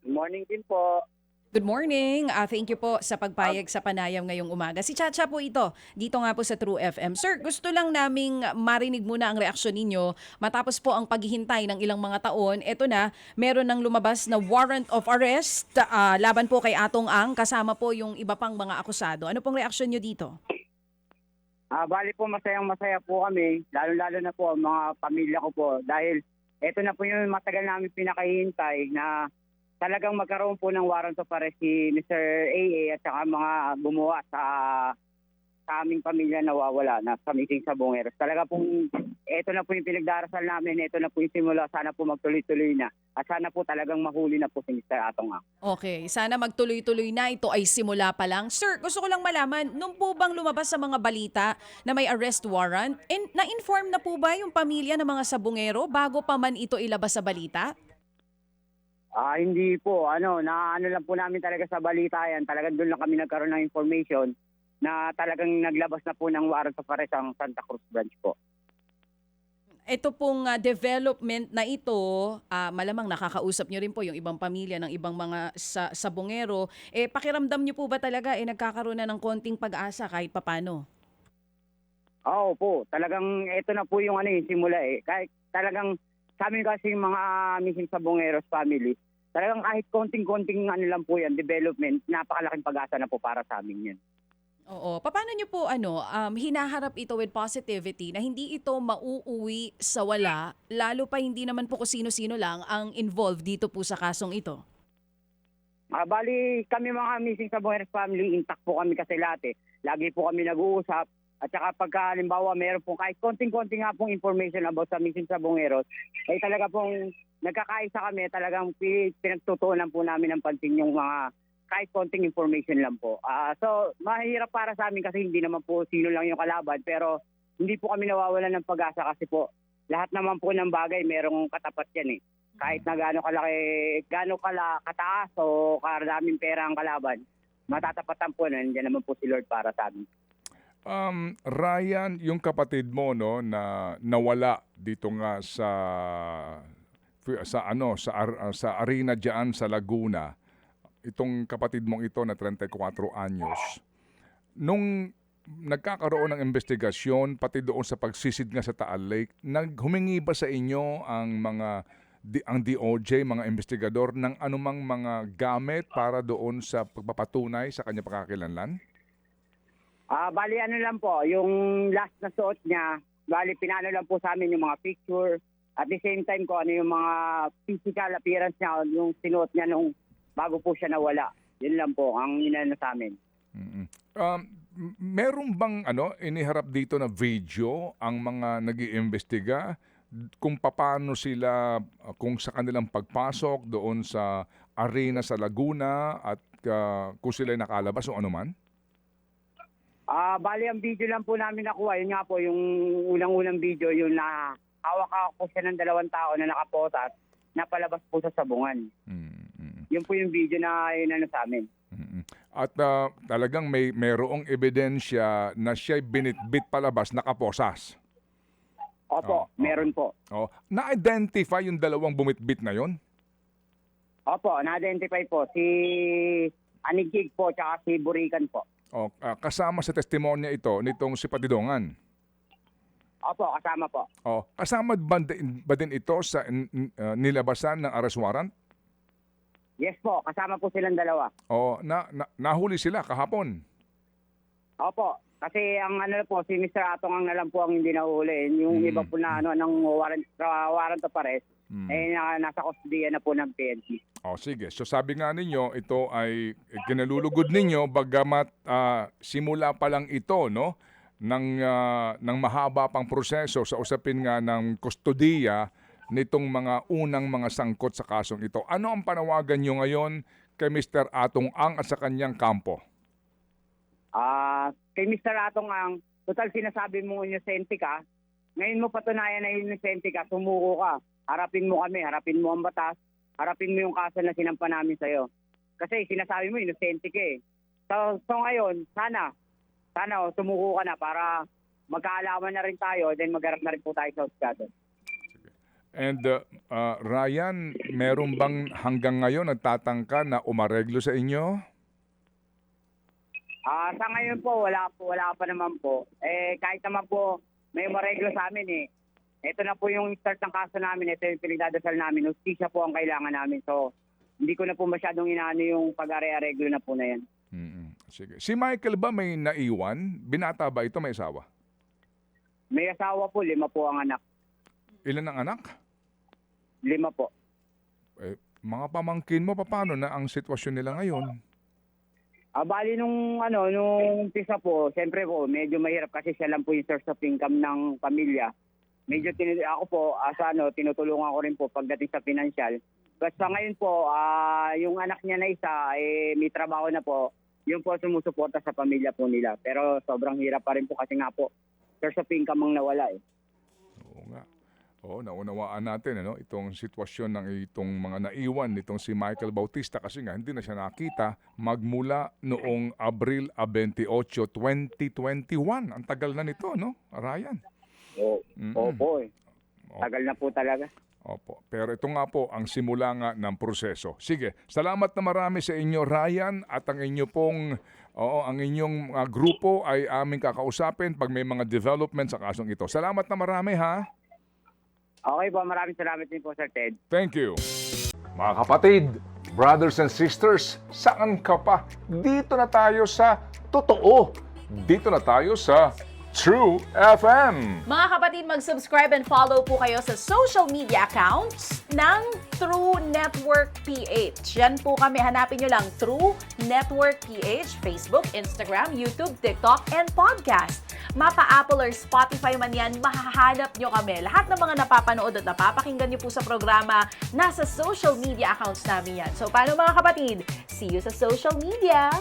Good morning din po. Good morning. Thank you po sa Ah, pagpayag sa panayam ngayong umaga. Si Chacha po ito, dito nga po sa True FM. Sir, gusto lang naming marinig muna ang reaksyon ninyo matapos po ang paghihintay ng ilang mga taon. Ito na, meron ng lumabas na warrant of arrest laban po kay Atong Ang, kasama po yung iba pang mga akusado. Ano pong reaksyon nyo dito? bali po masayang-masaya po kami, lalo-lalo na po ang mga pamilya ko po dahil ito na po yung matagal namin pinakahihintay na talagang magkaroon po ng warrant of arrest si Mr. AA at saka mga gumawa sa aming pamilya nawawala na sa missing sa Bungeros. Talaga pong ito na po yung pinagdarasal namin, ito na po yung simula, sana po magtuloy-tuloy na at sana po talagang mahuli na po si Mr. Atong Ang. Okay, sana magtuloy-tuloy na. Ito ay simula pa lang. Sir, gusto ko lang malaman, nung po bang lumabas sa mga balita na may arrest warrant, na-inform na po ba yung pamilya ng mga sabungero bago pa man ito ilabas sa balita? Hindi po, na ano lang po namin talaga sa balita yan, talagang doon lang kami nagkaroon ng information na talagang naglabas na po ng warrant of arrest ang Santa Cruz branch po. Ito pong development na ito, malamang nakakausap nyo rin po yung ibang pamilya ng ibang mga sabungero. Pakiramdam nyo po ba talaga nagkakaroon na ng konting pag-asa kahit papano? Oo po, talagang ito na po yung simula eh. Kahit talagang sa amin kasi yung mga missing sa Bongeros family, talagang kahit konting-konting lang po yan, development, napakalaking pag-asa na po para sa amin yan. Oo. Paano nyo po hinaharap ito with positivity na hindi ito mauuwi sa wala, lalo pa hindi naman po kung sino-sino lang ang involved dito po sa kasong ito? Bali kami mga missing sa Bongeros family, intact po kami kasi lahat eh. Lagi po kami nag-uusap. At saka pagka halimbawa meron po kahit konting-konting nga pong information about sa missing sa Bongeros, ay talaga pong nagkakaisa kami, talagang pinagtutuunan po namin ng pansin yung mga kahit konting information lang po. So mahirap para sa amin kasi hindi naman po sino lang yung kalaban, pero hindi po kami nawawalan ng pag-asa kasi po lahat naman po ng bagay merong katapat yan eh. Kahit na gaano kalaki, kataas o karaming pera ang kalaban, matatapatan po na nandiyan naman po si Lord para sa amin. Ryan, yung kapatid mo no na nawala dito nga sa arena diyan sa Laguna. Itong kapatid mong ito na 34 anyos. Nung nagkakaroon ng investigasyon pati doon sa pagsisid nga sa Taal Lake, naghumingi ba sa inyo ang DOJ, mga investigador ng anumang mga gamit para doon sa pagpapatunay sa kanya pagkakakilanlan? Bali lang po, yung last na suot niya, bali pinano lang po sa amin yung mga picture. At the same time ko ano yung mga physical appearance niya, yung sinuot niya nung bago po siya nawala. Yun lang po ang inano sa amin. Mm. Meron bang iniharap dito na video ang mga nag-iimbestiga kung paano sila, kung sa kanilang pagpasok doon sa arena sa Laguna at kung sila nakalabas o anuman? Bali ang video lang po namin nakuha, yun nga po yung unang-unang video, yung na hawak po siya ng dalawang tao na nakapotas, napalabas po sa sabungan. Yun po yung video na yun sa amin. Mm. At talagang merong ebidensya na siya'y binitbit palabas nakaposas. Opo, meron po. Na-identify yung dalawang bumitbit na yon? Opo, na-identify po si Anigig po tsaka si Burikan po. Kasama sa testimonya ito nitong si Patidongan. Opo, kasama po. Kasama ba din ito sa nilabasan ng arrest warrant? Yes po, kasama po silang dalawa. Nahuli sila kahapon. Opo, kasi ang po, si Mr. Atong ang nalang po ang hindi nahuli. Yung iba po na ng warrant of arrest, nasa kustodiya na po ng PNP. Sige. So sabi nga ninyo, ito ay kinalulugod ninyo bagamat simula pa lang ito, no? Ng mahaba pang proseso sa usapin nga ng kustodiya nitong mga unang mga sangkot sa kasong ito. Ano ang panawagan nyo ngayon kay Mr. Atong Ang at sa kanyang kampo? Kay Mr. Atong Ang, total sinasabi mo inosente ka, ngayon mo patunayan na inosente ka, sumuko ka. Harapin mo kami, harapin mo ang batas, harapin mo yung kaso na sinampa namin sa'yo. Kasi sinasabi mo inosente ka eh. So ngayon, sana sumuko ka na para magkaalaman na rin tayo, then magharap na rin po tayo sa husgado. And Ryan, meron bang hanggang ngayon nagtatangka na umareglo sa inyo? Sa ngayon po, wala pa naman po. Kahit naman po, may mareglo sa amin eh. Ito na po yung start ng kaso namin. Ito yung pinagdadasal namin. Hustisya po ang kailangan namin. So, hindi ko na po masyadong inaano yung pag-are-areglo na po na yan. Sige. Si Michael ba may naiwan? Binata ba ito? May asawa? May asawa po, 5 po ang anak. Ilan ang anak? 5 po. Mga pamangkin mo, paano na ang sitwasyon nila ngayon? Bali nung umpisa po, siyempre po, medyo mahirap kasi siya lang po yung source of income ng pamilya. Medyo ako po, tinutulungan ko rin po pagdating sa financial. Basta ngayon po, yung anak niya na isa, may trabaho na po. Yun po sumusuporta sa pamilya po nila. Pero sobrang hirap pa rin po kasi nga po, source of income ang nawala eh. Oo nga. Oo, naunawaan natin itong sitwasyon ng itong mga naiwan nitong si Michael Bautista kasi nga hindi na siya nakita magmula noong Abril 28, 2021. Ang tagal na nito, no, Ryan? Opo eh. Tagal na po talaga. Opo. Pero ito nga po ang simula nga ng proseso. Sige, salamat na marami sa inyo, Ryan, at ang inyo pong ang inyong grupo ay aming kakausapin pag may mga development sa kasong ito. Salamat na marami, ha? Okay po, maraming salamat din po, Sir Ted. Thank you. Mga kapatid, brothers and sisters, saan ka pa? Dito na tayo sa totoo. Dito na tayo sa True FM. Mga kapatid, mag-subscribe and follow po kayo sa social media accounts ng True Network PH. Yan po kami. Hanapin nyo lang True Network PH, Facebook, Instagram, YouTube, TikTok, and podcast. Mapa Apple or Spotify man yan, mahahanap nyo kami. Lahat ng mga napapanood at napapakinggan nyo po sa programa, nasa social media accounts namin yan. So, paano mga kapatid? See you sa social media!